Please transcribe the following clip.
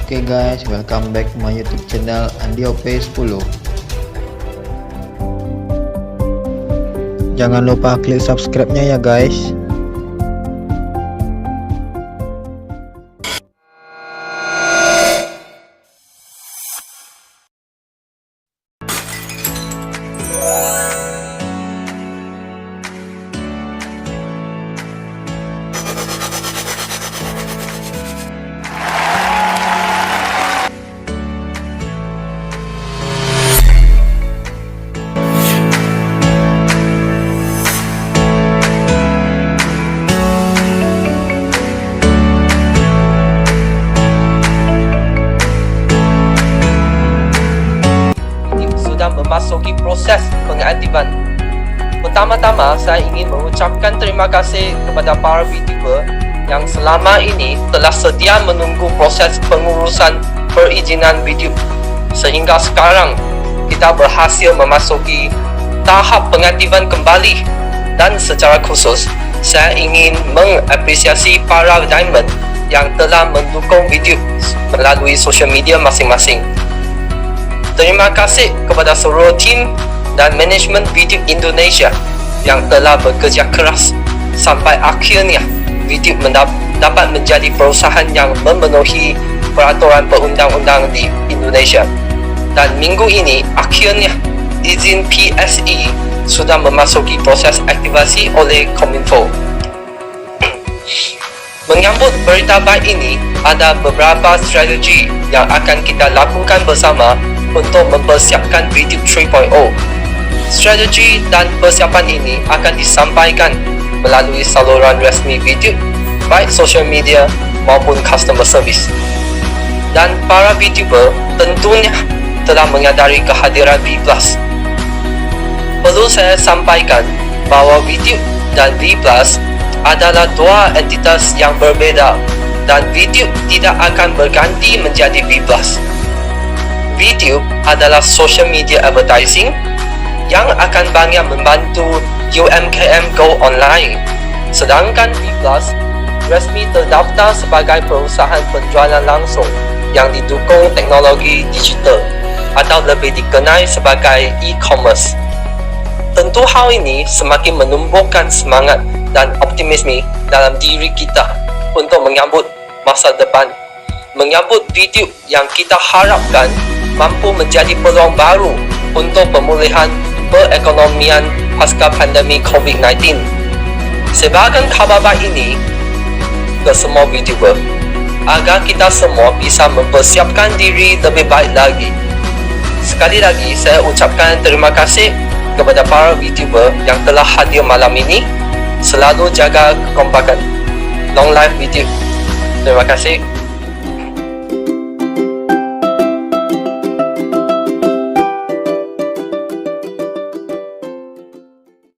Okay guys, welcome back to my YouTube channel AndiOP10. Jangan lupa klik subscribe-nya ya guys. Memasuki proses pengaktifan. Pertama-tama, saya ingin mengucapkan terima kasih kepada para VTuber yang selama ini telah sedia menunggu proses pengurusan perizinan YouTube. Sehingga sekarang, kita berhasil memasuki tahap pengaktifan kembali. Dan secara khusus, saya ingin mengapresiasi para Diamond yang telah mendukung video melalui sosial media masing-masing. Terima kasih kepada seluruh tim dan manajemen video Indonesia yang telah bekerja keras sampai akhirnya video dapat menjadi perusahaan yang memenuhi peraturan perundang-undang di Indonesia. Dan minggu ini akhirnya izin PSE sudah memasuki proses aktivasi oleh Kominfo. Menyambut berita baik ini, ada beberapa strategi yang akan kita lakukan bersama untuk mempersiapkan video 3.0. Strategi dan persiapan ini akan disampaikan melalui saluran resmi video, baik social media maupun customer service. Dan para VTuber tentunya telah menyadari kehadiran V+. Perlu saya sampaikan bahawa video dan V+ adalah dua entitas yang berbeza dan video tidak akan berganti menjadi V+. Video adalah social media advertising yang akan banyak membantu UMKM go online. Sedangkan V+ resmi terdaftar sebagai perusahaan penjualan langsung yang didukung teknologi digital atau lebih dikenal sebagai e-commerce. Tentu hal ini semakin menumbuhkan semangat dan optimisme dalam diri kita untuk menyambut masa depan. Menyambut video yang kita harapkan mampu menjadi peluang baru untuk pemulihan perekonomian pasca pandemi COVID-19. Sebarkan kabar baik ini ke semua VTuber agar kita semua bisa mempersiapkan diri lebih baik lagi. Sekali lagi, saya ucapkan terima kasih kepada para VTuber yang telah hadir malam ini. Selalu jaga kekompakan. Long life VTube. Terima kasih.